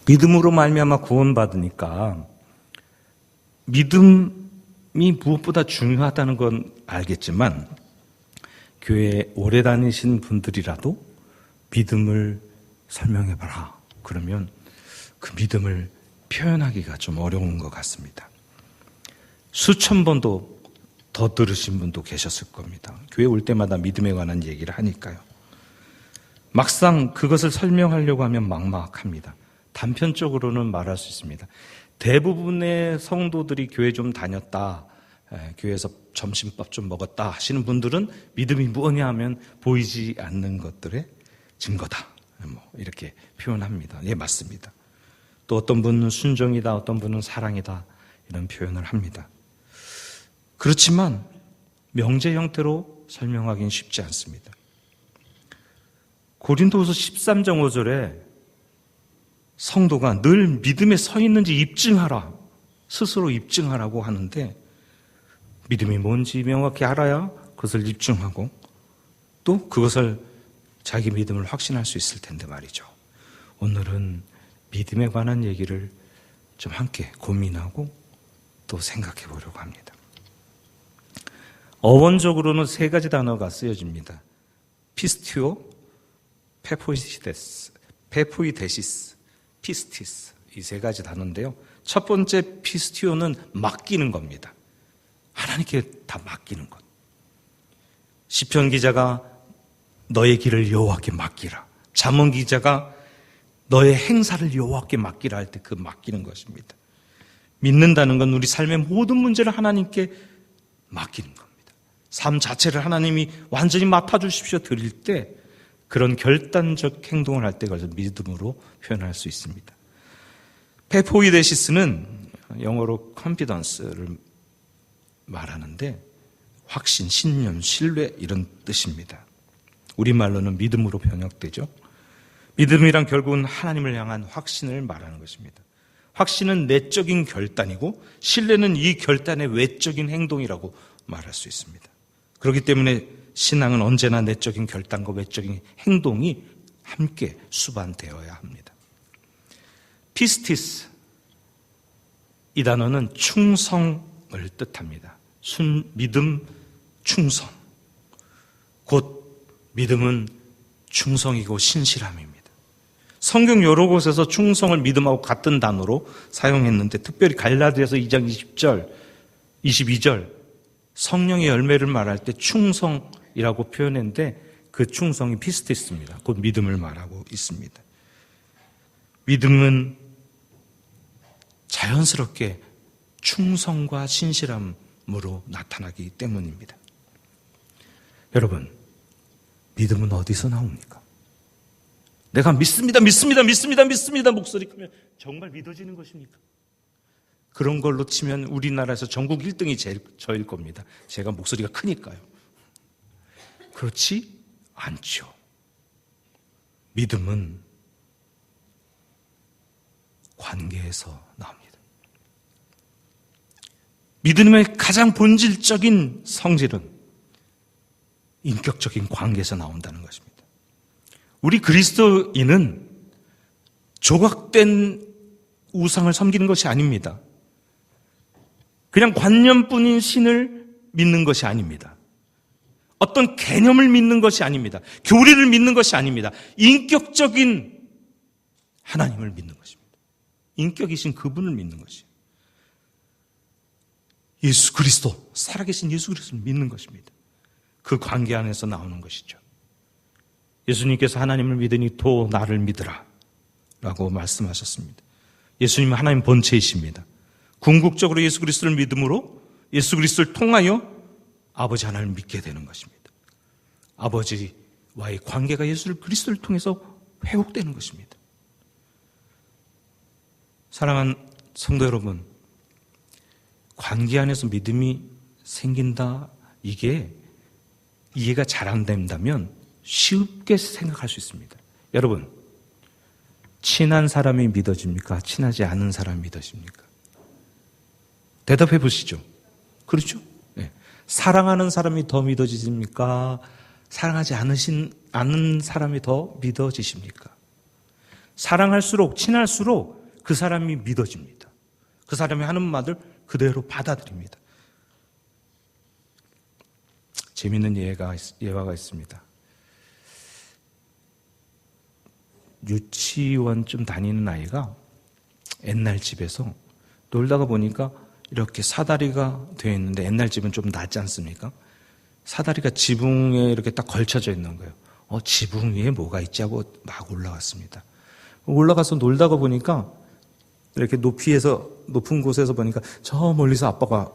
믿음으로 말미암아 구원받으니까 믿음이 무엇보다 중요하다는 건 알겠지만 교회에 오래 다니신 분들이라도 믿음을 설명해봐라. 그러면 그 믿음을 표현하기가 좀 어려운 것 같습니다. 수천 번도 더 들으신 분도 계셨을 겁니다. 교회 올 때마다 믿음에 관한 얘기를 하니까요. 막상 그것을 설명하려고 하면 막막합니다. 단편적으로는 말할 수 있습니다. 대부분의 성도들이 교회 좀 다녔다, 교회에서 점심밥 좀 먹었다 하시는 분들은 믿음이 무엇이냐 하면 보이지 않는 것들의 증거다, 이렇게 표현합니다. 예, 맞습니다. 또 어떤 분은 순종이다, 어떤 분은 사랑이다, 이런 표현을 합니다. 그렇지만 명제 형태로 설명하기는 쉽지 않습니다. 고린도후서 13장 5절에 성도가 늘 믿음에 서 있는지 입증하라, 스스로 입증하라고 하는데 믿음이 뭔지 명확히 알아야 그것을 입증하고 또 그것을 자기 믿음을 확신할 수 있을 텐데 말이죠. 오늘은 믿음에 관한 얘기를 좀 함께 고민하고 또 생각해 보려고 합니다. 어원적으로는 세 가지 단어가 쓰여집니다. 피스티오, 페포이데시스, 피스티스, 이 세 가지 단어인데요. 첫 번째 피스티오는 맡기는 겁니다. 하나님께 다 맡기는 것. 시편 기자가 너의 길을 여호와께 맡기라, 잠언 기자가 너의 행사를 여호와께 맡기라 할 때 그 맡기는 것입니다. 믿는다는 건 우리 삶의 모든 문제를 하나님께 맡기는 겁니다. 삶 자체를 하나님이 완전히 맡아주십시오 드릴 때 그런 결단적 행동을 할 때 그것을 믿음으로 표현할 수 있습니다. 페포이데시스는 영어로 confidence를 말하는데 확신, 신념, 신뢰 이런 뜻입니다. 우리말로는 믿음으로 번역되죠. 믿음이란 결국은 하나님을 향한 확신을 말하는 것입니다. 확신은 내적인 결단이고 신뢰는 이 결단의 외적인 행동이라고 말할 수 있습니다. 그렇기 때문에 신앙은 언제나 내적인 결단과 외적인 행동이 함께 수반되어야 합니다. 피스티스, 이 단어는 충성을 뜻합니다. 믿음, 충성. 곧 믿음은 충성이고 신실함입니다. 성경 여러 곳에서 충성을 믿음하고 같은 단어로 사용했는데 특별히 갈라디아서 2장 20절, 22절 성령의 열매를 말할 때 충성이라고 표현했는데 그 충성이 피스티스입니다. 곧 믿음을 말하고 있습니다. 믿음은 자연스럽게 충성과 신실함으로 나타나기 때문입니다. 여러분, 믿음은 어디서 나옵니까? 내가 믿습니다 목소리 크면 정말 믿어지는 것입니까? 그런 걸로 치면 우리나라에서 전국 1등이 저일 겁니다. 제가 목소리가 크니까요. 그렇지 않죠. 믿음은 관계에서 나옵니다. 믿음의 가장 본질적인 성질은 인격적인 관계에서 나온다는 것입니다. 우리 그리스도인은 조각된 우상을 섬기는 것이 아닙니다. 그냥 관념뿐인 신을 믿는 것이 아닙니다. 어떤 개념을 믿는 것이 아닙니다. 교리를 믿는 것이 아닙니다. 인격적인 하나님을 믿는 것입니다. 인격이신 그분을 믿는 것이에요. 예수 그리스도, 살아계신 예수 그리스도를 믿는 것입니다. 그 관계 안에서 나오는 것이죠. 예수님께서 하나님을 믿으니 또 나를 믿으라 라고 말씀하셨습니다. 예수님은 하나님 본체이십니다. 궁극적으로 예수 그리스도를 믿음으로 예수 그리스도를 통하여 아버지 하나님을 믿게 되는 것입니다. 아버지와의 관계가 예수 그리스도를 통해서 회복되는 것입니다. 사랑하는 성도 여러분, 관계 안에서 믿음이 생긴다, 이게 이해가 잘 안 된다면 쉽게 생각할 수 있습니다. 여러분, 친한 사람이 믿어집니까? 친하지 않은 사람이 믿어집니까? 대답해 보시죠. 그렇죠? 네. 사랑하는 사람이 더 믿어지십니까? 사랑하지 않은 사람이 더 믿어지십니까? 사랑할수록, 친할수록 그 사람이 믿어집니다. 그 사람이 하는 말을 그대로 받아들입니다. 재미있는 예화가 있습니다. 유치원쯤 다니는 아이가 옛날 집에서 놀다가 보니까 이렇게 사다리가 되어 있는데, 옛날 집은 좀 낮지 않습니까? 사다리가 지붕에 이렇게 딱 걸쳐져 있는 거예요. 지붕 위에 뭐가 있지 하고 막 올라갔습니다. 올라가서 놀다가 보니까 이렇게 높은 곳에서 보니까 저 멀리서 아빠가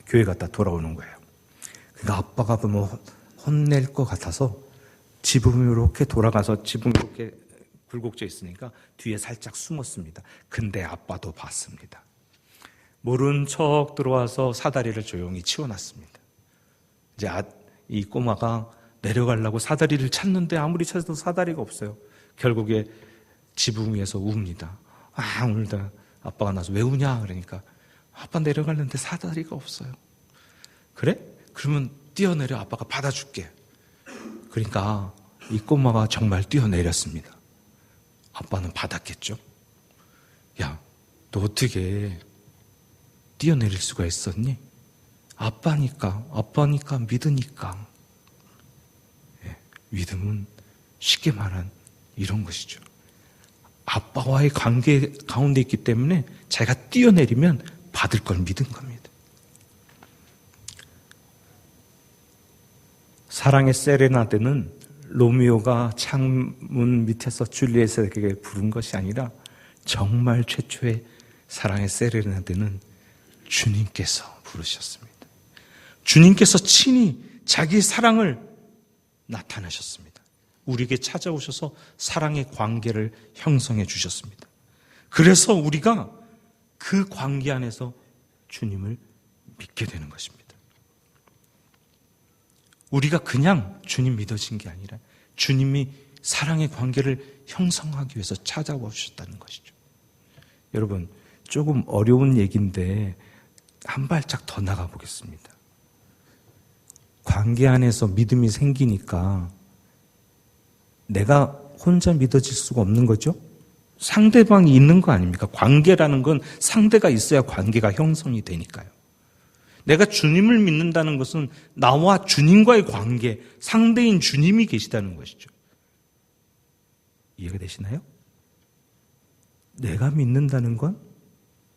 교회 갔다 돌아오는 거예요. 그러니까 아빠가 보면 혼낼 것 같아서 지붕이 이렇게 돌아가서, 지붕이 이렇게 굴곡져 있으니까 뒤에 살짝 숨었습니다. 근데 아빠도 봤습니다. 모른 척 들어와서 사다리를 조용히 치워놨습니다. 이제 이 꼬마가 내려가려고 사다리를 찾는데 아무리 찾아도 사다리가 없어요. 결국에 지붕 위에서 웁니다. 울다 아빠가 나서 왜 우냐 그러니까, 아빠 내려가려는데 사다리가 없어요. 그래? 그러면 뛰어내려, 아빠가 받아줄게. 그러니까 이 꼬마가 정말 뛰어내렸습니다. 아빠는 받았겠죠. 야, 너 어떻게 뛰어내릴 수가 있었니? 아빠니까 믿으니까. 믿음은 쉽게 말한 이런 것이죠. 아빠와의 관계 가운데 있기 때문에 자기가 뛰어내리면 받을 걸 믿은 겁니다. 사랑의 세레나데는 로미오가 창문 밑에서 줄리엣에게 부른 것이 아니라, 정말 최초의 사랑의 세레나데는 주님께서 부르셨습니다. 주님께서 친히 자기 사랑을 나타내셨습니다. 우리에게 찾아오셔서 사랑의 관계를 형성해 주셨습니다. 그래서 우리가 그 관계 안에서 주님을 믿게 되는 것입니다. 우리가 그냥 주님 믿어진 게 아니라 주님이 사랑의 관계를 형성하기 위해서 찾아와 주셨다는 것이죠. 여러분, 조금 어려운 얘기인데 한 발짝 더 나가 보겠습니다. 관계 안에서 믿음이 생기니까 내가 혼자 믿어질 수가 없는 거죠? 상대방이 있는 거 아닙니까? 관계라는 건 상대가 있어야 관계가 형성이 되니까요. 내가 주님을 믿는다는 것은 나와 주님과의 관계, 상대인 주님이 계시다는 것이죠. 이해가 되시나요? 내가 믿는다는 건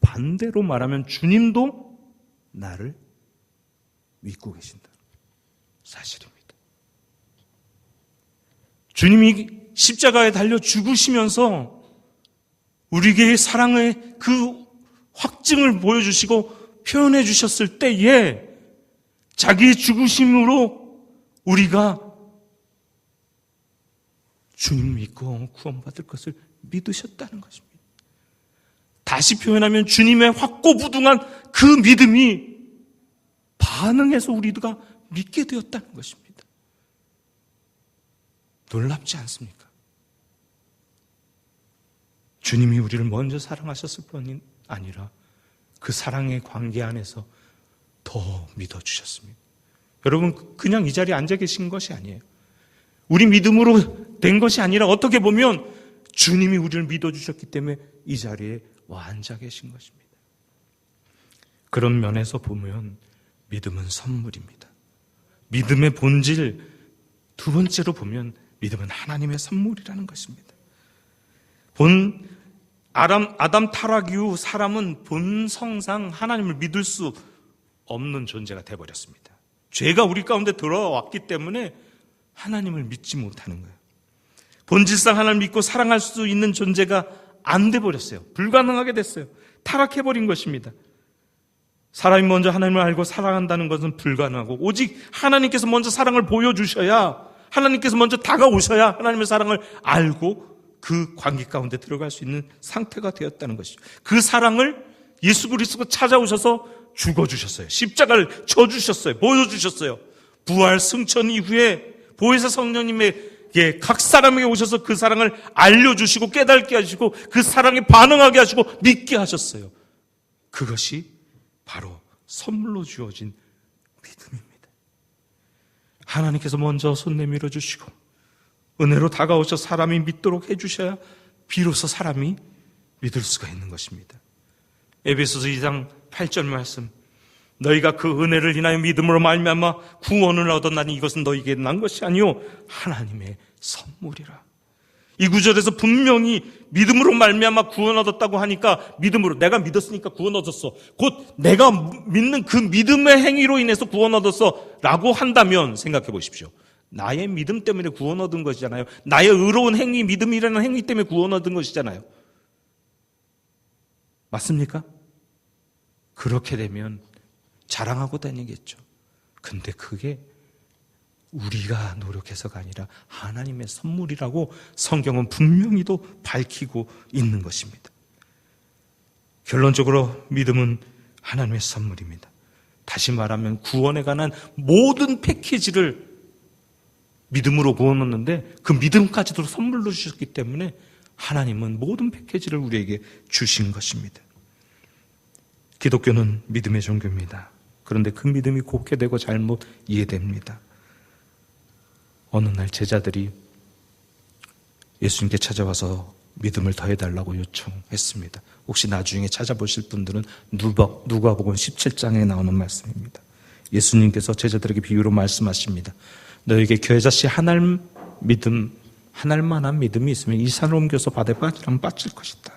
반대로 말하면 주님도 나를 믿고 계신다. 사실입니다. 주님이 십자가에 달려 죽으시면서 우리에게 사랑의 그 확증을 보여주시고 표현해 주셨을 때에 자기의 죽으심으로 우리가 주님 믿고 구원받을 것을 믿으셨다는 것입니다. 다시 표현하면 주님의 확고부동한 그 믿음이 반응해서 우리가 믿게 되었다는 것입니다. 놀랍지 않습니까? 주님이 우리를 먼저 사랑하셨을 뿐이 아니라 그 사랑의 관계 안에서 더 믿어주셨습니다. 여러분, 그냥 이 자리에 앉아 계신 것이 아니에요. 우리 믿음으로 된 것이 아니라 어떻게 보면 주님이 우리를 믿어주셨기 때문에 이 자리에 와 앉아 계신 것입니다. 그런 면에서 보면 믿음은 선물입니다. 믿음의 본질, 두 번째로 보면 믿음은 하나님의 선물이라는 것입니다. 아담 타락 이후 사람은 본성상 하나님을 믿을 수 없는 존재가 되어버렸습니다. 죄가 우리 가운데 들어왔기 때문에 하나님을 믿지 못하는 거예요. 본질상 하나님을 믿고 사랑할 수 있는 존재가 안 돼버렸어요. 불가능하게 됐어요. 타락해버린 것입니다. 사람이 먼저 하나님을 알고 사랑한다는 것은 불가능하고, 오직 하나님께서 먼저 사랑을 보여주셔야, 하나님께서 먼저 다가오셔야 하나님의 사랑을 알고 그 관계 가운데 들어갈 수 있는 상태가 되었다는 것이죠. 그 사랑을 예수 그리스도가 찾아오셔서 죽어주셨어요. 십자가를 져주셨어요. 보여주셨어요. 부활 승천 이후에 보혜사 성령님에게 각 사람에게 오셔서 그 사랑을 알려주시고 깨닫게 하시고 그 사랑에 반응하게 하시고 믿게 하셨어요. 그것이 바로 선물로 주어진 믿음입니다. 하나님께서 먼저 손 내밀어 주시고 은혜로 다가오셔 사람이 믿도록 해주셔야 비로소 사람이 믿을 수가 있는 것입니다. 에베소서 2장 8절 말씀, 너희가 그 은혜를 인하여 믿음으로 말미암아 구원을 얻었나니 이것은 너희에게 난 것이 아니요 하나님의 선물이라. 이 구절에서 분명히 믿음으로 말미암아 구원 얻었다고 하니까, 믿음으로, 내가 믿었으니까 구원 얻었어, 곧 내가 믿는 그 믿음의 행위로 인해서 구원 얻었어 라고 한다면 생각해 보십시오. 나의 믿음 때문에 구원 얻은 것이잖아요. 나의 의로운 행위, 믿음이라는 행위 때문에 구원 얻은 것이잖아요. 맞습니까? 그렇게 되면 자랑하고 다니겠죠. 근데 그게 우리가 노력해서가 아니라 하나님의 선물이라고 성경은 분명히도 밝히고 있는 것입니다. 결론적으로 믿음은 하나님의 선물입니다. 다시 말하면 구원에 관한 모든 패키지를 믿음으로 구원 얻는데 그 믿음까지도 선물로 주셨기 때문에 하나님은 모든 패키지를 우리에게 주신 것입니다. 기독교는 믿음의 종교입니다. 그런데 그 믿음이 곱게 되고 잘못 이해됩니다. 어느 날 제자들이 예수님께 찾아와서 믿음을 더해달라고 요청했습니다. 혹시 나중에 찾아보실 분들은 누가복음 17장에 나오는 말씀입니다. 예수님께서 제자들에게 비유로 말씀하십니다. 너에게 겨자씨 하나만한 믿음이 있으면 이 산을 옮겨서 바다에 빠지라면 빠질 것이다.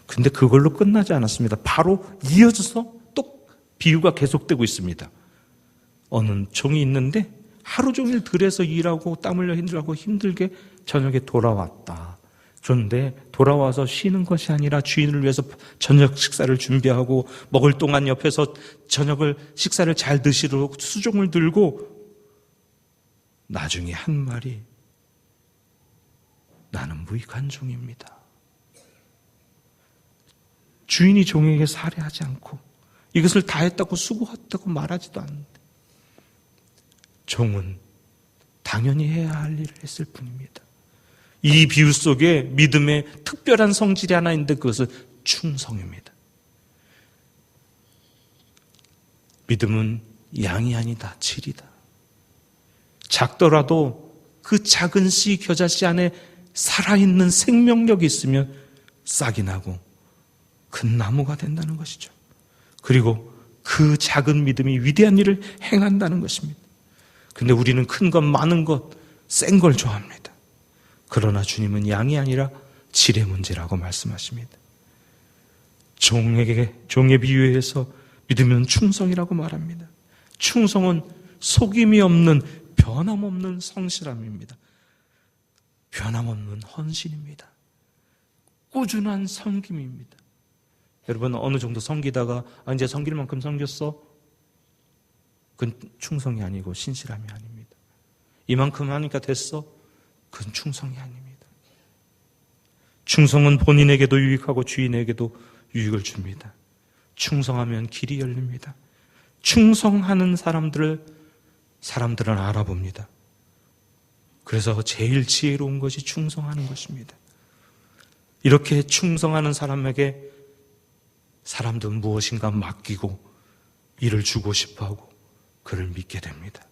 근데 그걸로 끝나지 않았습니다. 바로 이어져서 또 비유가 계속되고 있습니다. 어느 종이 있는데 하루 종일 들에서 일하고 땀 흘려 힘들게 저녁에 돌아왔다. 그런데 돌아와서 쉬는 것이 아니라 주인을 위해서 저녁 식사를 준비하고 먹을 동안 옆에서 식사를 잘 드시도록 수종을 들고 나중에 한 말이, 나는 무익한 종입니다. 주인이 종에게 살해하지 않고 이것을 다 했다고 수고했다고 말하지도 않는데 종은 당연히 해야 할 일을 했을 뿐입니다. 이 비유 속에 믿음의 특별한 성질이 하나 있는데 그것은 충성입니다. 믿음은 양이 아니다, 질이다. 작더라도 그 작은 씨, 겨자씨 안에 살아있는 생명력이 있으면 싹이 나고 큰 나무가 된다는 것이죠. 그리고 그 작은 믿음이 위대한 일을 행한다는 것입니다. 근데 우리는 큰 것, 많은 것, 센 걸 좋아합니다. 그러나 주님은 양이 아니라 질의 문제라고 말씀하십니다. 종의 비유에서 믿으면 충성이라고 말합니다. 충성은 속임이 없는 변함없는 성실함입니다. 변함없는 헌신입니다. 꾸준한 섬김입니다. 여러분, 어느 정도 섬기다가 이제 섬길 만큼 섬겼어? 그건 충성이 아니고 신실함이 아닙니다. 이만큼 하니까 됐어? 그건 충성이 아닙니다. 충성은 본인에게도 유익하고 주인에게도 유익을 줍니다. 충성하면 길이 열립니다. 충성하는 사람들은 알아봅니다. 그래서 제일 지혜로운 것이 충성하는 것입니다. 이렇게 충성하는 사람에게 사람들은 무엇인가 맡기고 일을 주고 싶어하고 그를 믿게 됩니다.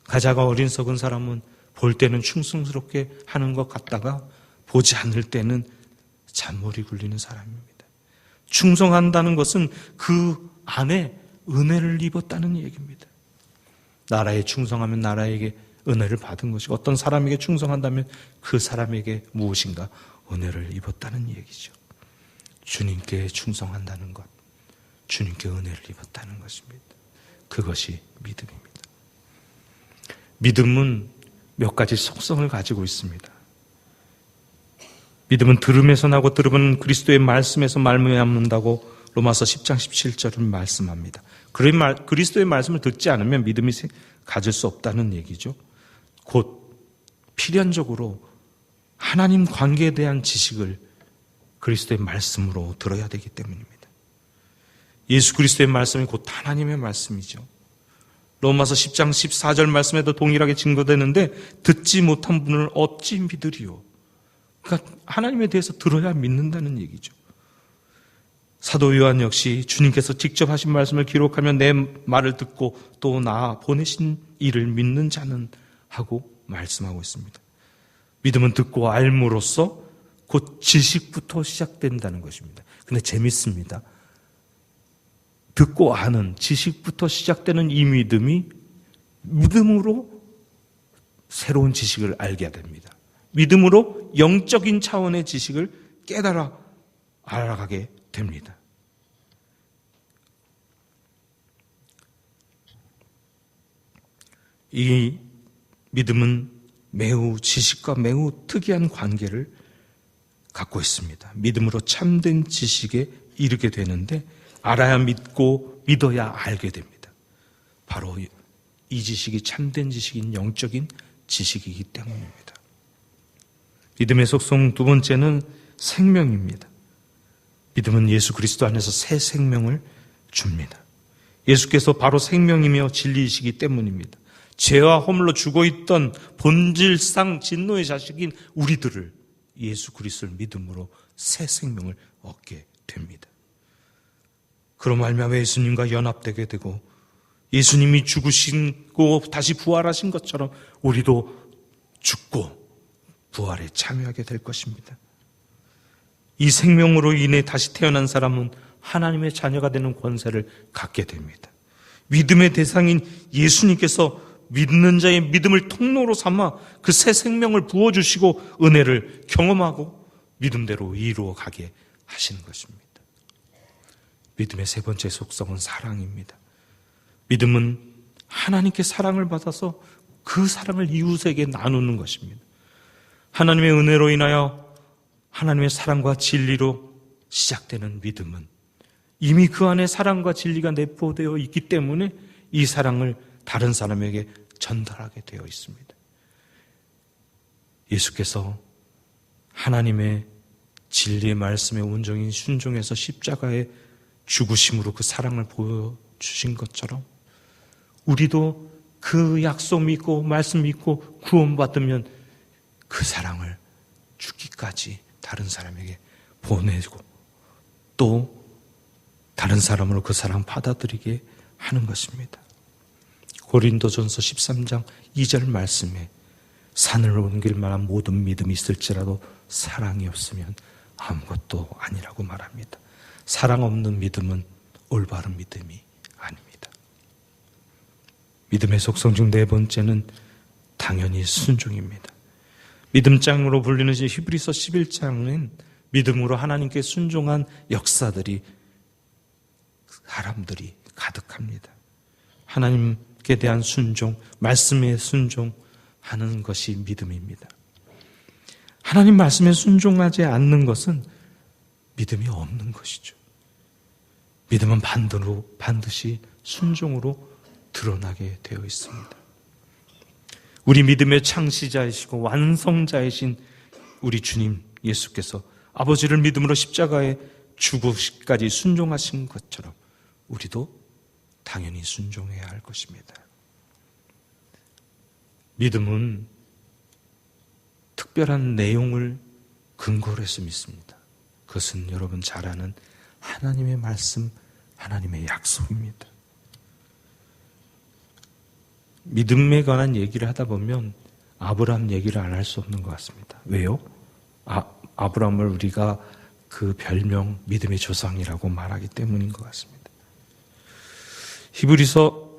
가자가 어린석은 사람은 볼 때는 충성스럽게 하는 것 같다가 보지 않을 때는 잔머리 굴리는 사람입니다. 충성한다는 것은 그 안에 은혜를 입었다는 얘기입니다. 나라에 충성하면 나라에게 은혜를 받은 것이고, 어떤 사람에게 충성한다면 그 사람에게 무엇인가 은혜를 입었다는 얘기죠. 주님께 충성한다는 것, 주님께 은혜를 입었다는 것입니다. 그것이 믿음입니다. 믿음은 몇 가지 속성을 가지고 있습니다. 믿음은 들음에서 나고 들음은 그리스도의 말씀에서 말미암는다고 로마서 10장 17절은 말씀합니다. 그리스도의 말씀을 듣지 않으면 믿음이 가질 수 없다는 얘기죠. 곧 필연적으로 하나님 관계에 대한 지식을 그리스도의 말씀으로 들어야 되기 때문입니다. 예수 그리스도의 말씀이 곧 하나님의 말씀이죠. 로마서 10장 14절 말씀에도 동일하게 증거되는데 듣지 못한 분을 어찌 믿으리요. 그러니까 하나님에 대해서 들어야 믿는다는 얘기죠. 사도 요한 역시 주님께서 직접 하신 말씀을 기록하며 내 말을 듣고 또 나 보내신 이를 믿는 자는 하고 말씀하고 있습니다. 믿음은 듣고 알므로써 곧 지식부터 시작된다는 것입니다. 근데 재밌습니다. 듣고 아는 지식부터 시작되는 이 믿음이 믿음으로 새로운 지식을 알게 됩니다. 믿음으로 영적인 차원의 지식을 깨달아 알아가게 됩니다. 이 믿음은 매우 지식과 매우 특이한 관계를 갖고 있습니다. 믿음으로 참된 지식에 이르게 되는데 알아야 믿고 믿어야 알게 됩니다. 바로 이 지식이 참된 지식인 영적인 지식이기 때문입니다. 믿음의 속성 두 번째는 생명입니다. 믿음은 예수 그리스도 안에서 새 생명을 줍니다. 예수께서 바로 생명이며 진리이시기 때문입니다. 죄와 허물로 죽어있던 본질상 진노의 자식인 우리들을 예수 그리스도를 믿음으로 새 생명을 얻게 됩니다. 그로 말미암아 예수님과 연합되게 되고 예수님이 죽으시고 다시 부활하신 것처럼 우리도 죽고 부활에 참여하게 될 것입니다. 이 생명으로 인해 다시 태어난 사람은 하나님의 자녀가 되는 권세를 갖게 됩니다. 믿음의 대상인 예수님께서 믿는 자의 믿음을 통로로 삼아 그 새 생명을 부어주시고 은혜를 경험하고 믿음대로 이루어 가게 하시는 것입니다. 믿음의 세 번째 속성은 사랑입니다. 믿음은 하나님께 사랑을 받아서 그 사랑을 이웃에게 나누는 것입니다. 하나님의 은혜로 인하여 하나님의 사랑과 진리로 시작되는 믿음은 이미 그 안에 사랑과 진리가 내포되어 있기 때문에 이 사랑을 다른 사람에게 전달하게 되어 있습니다. 예수께서 하나님의 진리의 말씀에 온전히 순종해서 십자가의 죽으심으로 그 사랑을 보여주신 것처럼 우리도 그 약속 믿고 말씀 믿고 구원받으면 그 사랑을 죽기까지 다른 사람에게 보내고 또 다른 사람으로 그 사랑 받아들이게 하는 것입니다. 고린도전서 13장 2절 말씀에 산을 옮길 만한 모든 믿음이 있을지라도 사랑이 없으면 아무것도 아니라고 말합니다. 사랑 없는 믿음은 올바른 믿음이 아닙니다. 믿음의 속성 중 네 번째는 당연히 순종입니다. 믿음장으로 불리는 히브리서 11장은 믿음으로 하나님께 순종한 역사들이 사람들이 가득합니다. 하나님께 대한 순종, 말씀에 순종하는 것이 믿음입니다. 하나님 말씀에 순종하지 않는 것은 믿음이 없는 것이죠. 믿음은 반드시 순종으로 드러나게 되어 있습니다. 우리 믿음의 창시자이시고 완성자이신 우리 주님 예수께서 아버지를 믿음으로 십자가에 죽으시기까지 순종하신 것처럼 우리도 당연히 순종해야 할 것입니다. 믿음은 특별한 내용을 근거로 해서 믿습니다. 그것은 여러분 잘 아는 하나님의 말씀, 하나님의 약속입니다. 믿음에 관한 얘기를 하다 보면 아브라함 얘기를 안 할 수 없는 것 같습니다. 왜요? 아브라함을 우리가 그 별명 믿음의 조상이라고 말하기 때문인 것 같습니다. 히브리서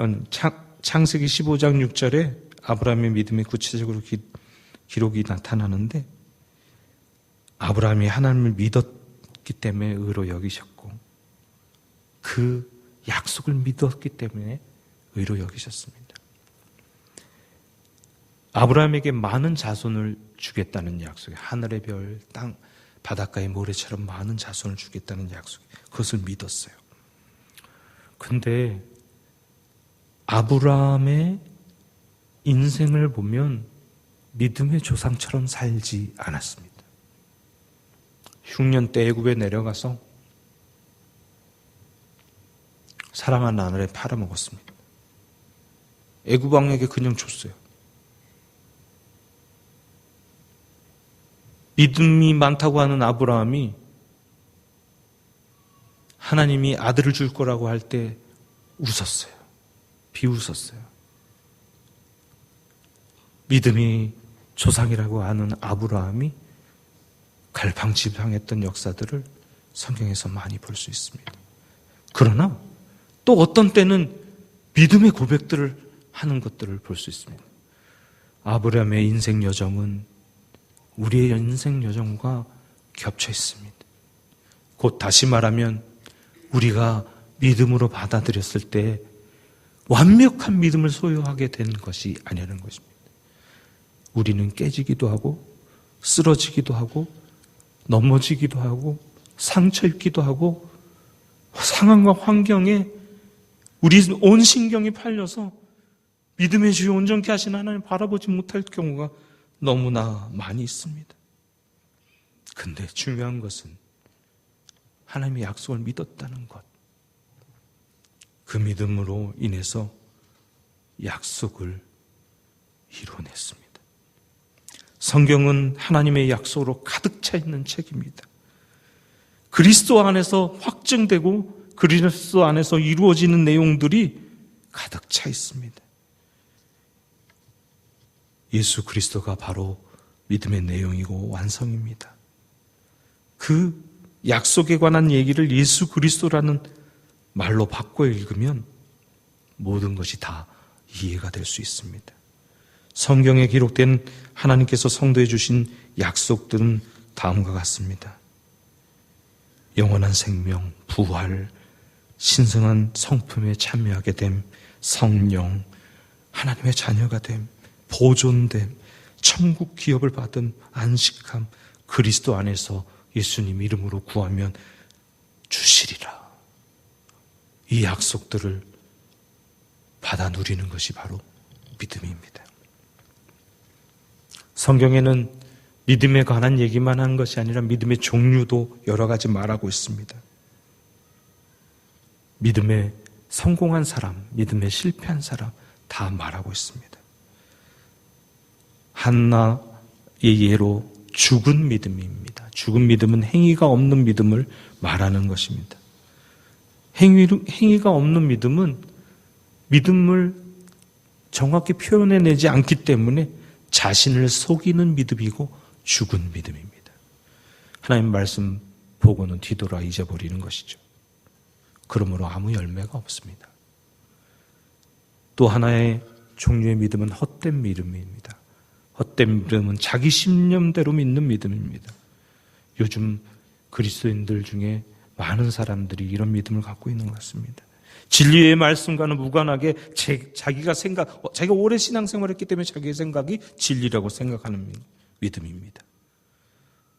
창세기 15장 6절에 아브라함의 믿음이 구체적으로 기록이 나타나는데 아브라함이 하나님을 믿었기 때문에 의로 여기셨고 그 약속을 믿었기 때문에 의로 여기셨습니다. 아브라함에게 많은 자손을 주겠다는 약속이 하늘의 별, 땅, 바닷가의 모래처럼 많은 자손을 주겠다는 약속, 그것을 믿었어요. 근데 아브라함의 인생을 보면 믿음의 조상처럼 살지 않았습니다. 흉년 때 애굽에 내려가서 사랑하는 아내를 팔아먹었습니다. 애굽 왕에게 그냥 줬어요. 믿음이 많다고 하는 아브라함이 하나님이 아들을 줄 거라고 할 때 웃었어요. 비웃었어요. 믿음이 조상이라고 하는 아브라함이 갈팡질팡했던 역사들을 성경에서 많이 볼 수 있습니다. 그러나 또 어떤 때는 믿음의 고백들을 하는 것들을 볼 수 있습니다. 아브라함의 인생 여정은 우리의 인생 여정과 겹쳐 있습니다. 곧 다시 말하면 우리가 믿음으로 받아들였을 때 완벽한 믿음을 소유하게 되는 것이 아니라는 것입니다. 우리는 깨지기도 하고 쓰러지기도 하고 넘어지기도 하고 상처 입기도 하고 상황과 환경에 우리 온 신경이 팔려서 믿음의 주여 온전케 하신 하나님 바라보지 못할 경우가 너무나 많이 있습니다. 근데 중요한 것은 하나님의 약속을 믿었다는 것. 그 믿음으로 인해서 약속을 이루어냈습니다. 성경은 하나님의 약속으로 가득 차 있는 책입니다. 그리스도 안에서 확증되고 그리스도 안에서 이루어지는 내용들이 가득 차 있습니다. 예수 그리스도가 바로 믿음의 내용이고 완성입니다. 그 약속에 관한 얘기를 예수 그리스도라는 말로 바꿔 읽으면 모든 것이 다 이해가 될 수 있습니다. 성경에 기록된 하나님께서 성도에 주신 약속들은 다음과 같습니다. 영원한 생명, 부활, 신성한 성품에 참여하게 됨, 성령, 하나님의 자녀가 됨, 보존됨, 천국 기업을 받음, 안식함, 그리스도 안에서 예수님 이름으로 구하면 주시리라. 이 약속들을 받아 누리는 것이 바로 믿음입니다. 성경에는 믿음에 관한 얘기만 한 것이 아니라 믿음의 종류도 여러 가지 말하고 있습니다. 믿음에 성공한 사람, 믿음에 실패한 사람 다 말하고 있습니다. 한나의 예로 죽은 믿음입니다. 죽은 믿음은 행위가 없는 믿음을 말하는 것입니다. 행위가 없는 믿음은 믿음을 정확히 표현해내지 않기 때문에 자신을 속이는 믿음이고 죽은 믿음입니다. 하나님 말씀 보고는 뒤돌아 잊어버리는 것이죠. 그러므로 아무 열매가 없습니다. 또 하나의 종류의 믿음은 헛된 믿음입니다. 헛된 믿음은 자기 신념대로 믿는 믿음입니다. 요즘 그리스도인들 중에 많은 사람들이 이런 믿음을 갖고 있는 것 같습니다. 진리의 말씀과는 무관하게 자기가 오래 신앙생활을 했기 때문에 자기의 생각이 진리라고 생각하는 믿음입니다.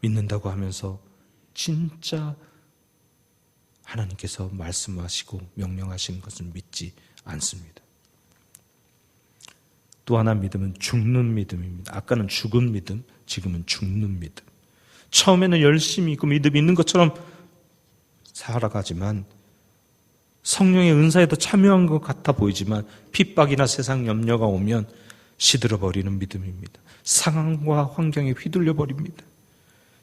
믿는다고 하면서 진짜 하나님께서 말씀하시고 명령하신 것을 믿지 않습니다. 또 하나 믿음은 죽는 믿음입니다. 아까는 죽은 믿음, 지금은 죽는 믿음. 처음에는 열심히 있고 믿음이 있는 것처럼 살아가지만 성령의 은사에도 참여한 것 같아 보이지만 핍박이나 세상 염려가 오면 시들어버리는 믿음입니다. 상황과 환경에 휘둘려 버립니다.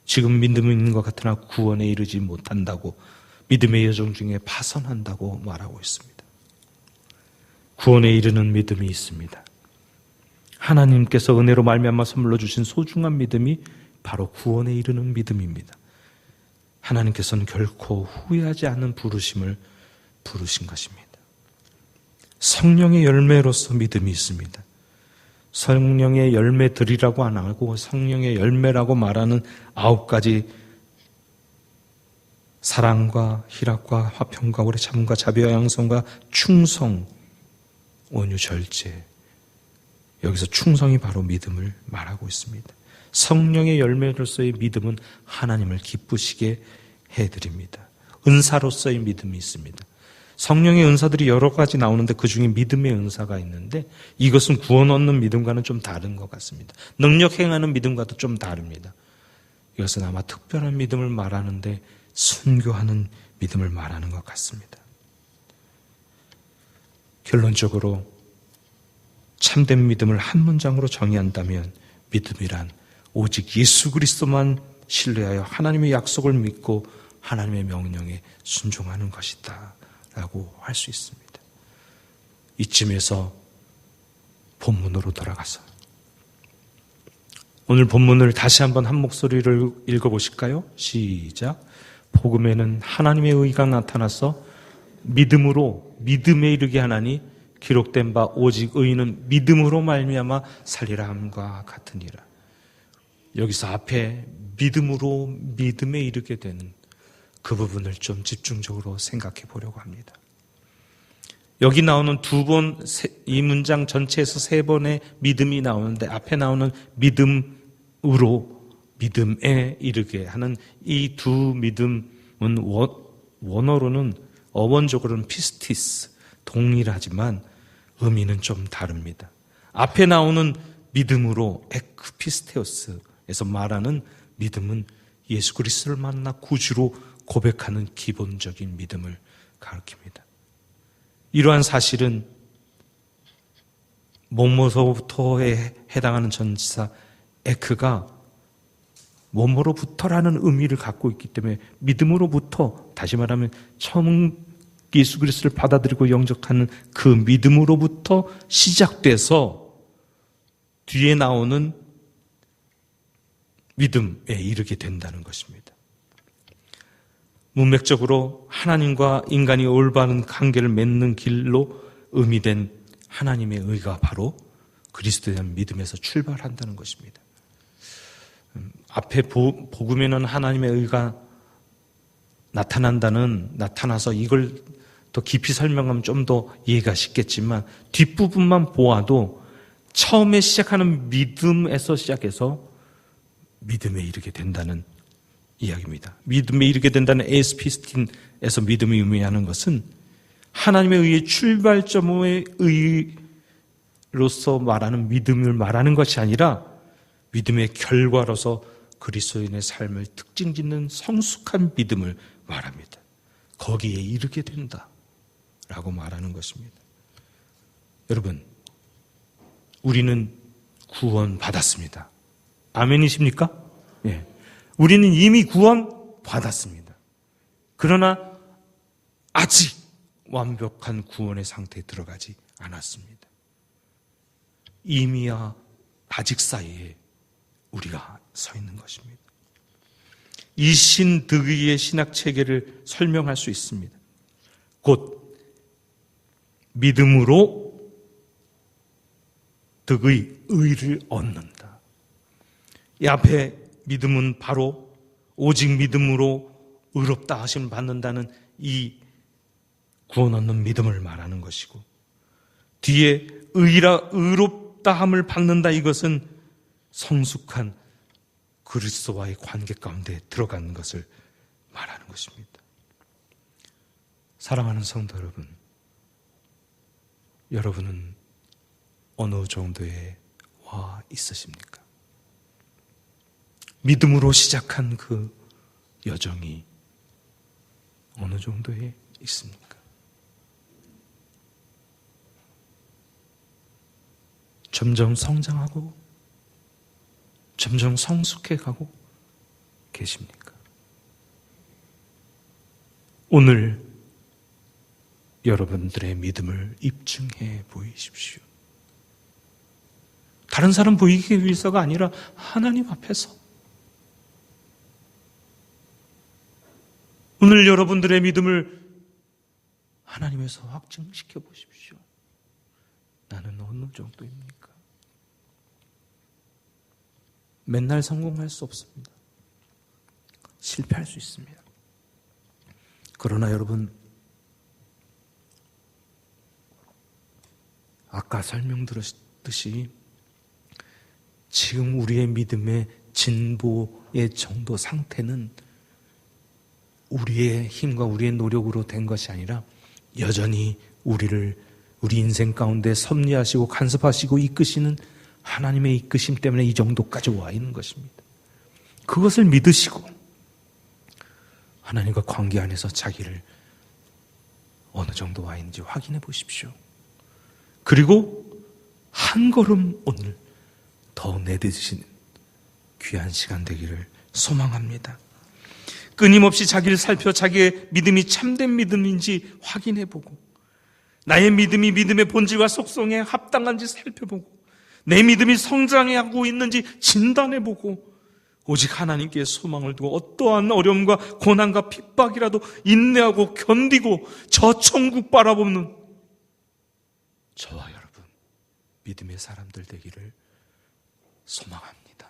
지금 믿음이 있는 것 같으나 구원에 이르지 못한다고 믿음의 여정 중에 파선한다고 말하고 있습니다. 구원에 이르는 믿음이 있습니다. 하나님께서 은혜로 말미암아 선물로 주신 소중한 믿음이 바로 구원에 이르는 믿음입니다. 하나님께서는 결코 후회하지 않는 부르심을 부르신 것입니다. 성령의 열매로서 믿음이 있습니다. 성령의 열매들이라고 안 하고 성령의 열매라고 말하는 9가지 사랑과 희락과 화평과 오래 참음과 자비와 양성과 충성, 온유, 절제. 여기서 충성이 바로 믿음을 말하고 있습니다. 성령의 열매로서의 믿음은 하나님을 기쁘시게 해드립니다. 은사로서의 믿음이 있습니다. 성령의 은사들이 여러 가지 나오는데 그 중에 믿음의 은사가 있는데 이것은 구원 얻는 믿음과는 좀 다른 것 같습니다. 능력 행하는 믿음과도 좀 다릅니다. 이것은 아마 특별한 믿음을 말하는데 순교하는 믿음을 말하는 것 같습니다. 결론적으로 참된 믿음을 한 문장으로 정의한다면 믿음이란 오직 예수 그리스도만 신뢰하여 하나님의 약속을 믿고 하나님의 명령에 순종하는 것이다 라고 할 수 있습니다. 이쯤에서 본문으로 돌아가서 오늘 본문을 다시 한번 한 목소리를 읽어보실까요? 시작. 복음에는 하나님의 의가 나타나서 믿음으로 믿음에 이르게 하나니 기록된 바 오직 의인은 믿음으로 말미암아 살리라 함과 같으니라. 여기서 앞에 믿음으로 믿음에 이르게 되는 그 부분을 좀 집중적으로 생각해 보려고 합니다. 여기 나오는 두 번, 이 문장 전체에서 세 번의 믿음이 나오는데 앞에 나오는 믿음으로 믿음에 이르게 하는 이 두 믿음은 원어로는 어원적으로는 피스티스, 동일하지만 의미는 좀 다릅니다. 앞에 나오는 믿음으로 에크피스테오스에서 말하는 믿음은 예수 그리스도를 만나 구주로 고백하는 기본적인 믿음을 가리킵니다. 이러한 사실은 뭐뭐로부터에 해당하는 전치사 에크가 뭐뭐로부터라는 의미를 갖고 있기 때문에 믿음으로부터, 다시 말하면 처음 예수 그리스도를 받아들이고 영접하는 그 믿음으로부터 시작돼서 뒤에 나오는 믿음에 이르게 된다는 것입니다. 문맥적으로 하나님과 인간이 올바른 관계를 맺는 길로 의미된 하나님의 의가 바로 그리스도에 대한 믿음에서 출발한다는 것입니다. 앞에 복음에는 하나님의 의가 나타나서 이걸 더 깊이 설명하면 좀 더 이해가 쉽겠지만 뒷부분만 보아도 처음에 시작하는 믿음에서 시작해서 믿음에 이르게 된다는 이야기입니다. 믿음에 이르게 된다는 에스피스틴에서 믿음이 의미하는 것은 하나님의 의의 출발점의 의로서 말하는 믿음을 말하는 것이 아니라 믿음의 결과로서 그리스도인의 삶을 특징 짓는 성숙한 믿음을 말합니다. 거기에 이르게 된다라고 말하는 것입니다. 여러분, 우리는 구원받았습니다. 아멘이십니까? 예. 우리는 이미 구원받았습니다. 그러나 아직 완벽한 구원의 상태에 들어가지 않았습니다. 이미와 아직 사이에 우리가 서 있는 것입니다. 이 신득의의 신학 체계를 설명할 수 있습니다. 곧 믿음으로 득의 의를 얻는다. 이 앞에 믿음은 바로 오직 믿음으로 의롭다 하심을 받는다는 이 구원 얻는 믿음을 말하는 것이고, 뒤에 의롭다 함을 받는다, 이것은 성숙한 그리스도와의 관계 가운데 들어가는 것을 말하는 것입니다. 사랑하는 성도 여러분, 여러분은 어느 정도에 와 있으십니까? 믿음으로 시작한 그 여정이 어느 정도에 있습니까? 점점 성장하고 점점 성숙해가고 계십니까? 오늘 여러분들의 믿음을 입증해 보이십시오. 다른 사람 보이기 위해서가 아니라 하나님 앞에서. 오늘 여러분들의 믿음을 하나님에서 확증시켜 보십시오. 나는 어느 정도입니까? 맨날 성공할 수 없습니다. 실패할 수 있습니다. 그러나 여러분, 아까 설명드렸듯이 지금 우리의 믿음의 진보의 정도 상태는 우리의 힘과 우리의 노력으로 된 것이 아니라 여전히 우리 인생 가운데 섭리하시고 간섭하시고 이끄시는 하나님의 이끄심 때문에 이 정도까지 와 있는 것입니다. 그것을 믿으시고 하나님과 관계 안에서 자기를 어느 정도 와 있는지 확인해 보십시오. 그리고 한 걸음 오늘 더 내딛으시는 귀한 시간 되기를 소망합니다. 끊임없이 자기를 살펴 자기의 믿음이 참된 믿음인지 확인해 보고, 나의 믿음이 믿음의 본질과 속성에 합당한지 살펴보고, 내 믿음이 성장하고 있는지 진단해보고 오직 하나님께 소망을 두고 어떠한 어려움과 고난과 핍박이라도 인내하고 견디고 저 천국 바라보는 저와 여러분 믿음의 사람들 되기를 소망합니다.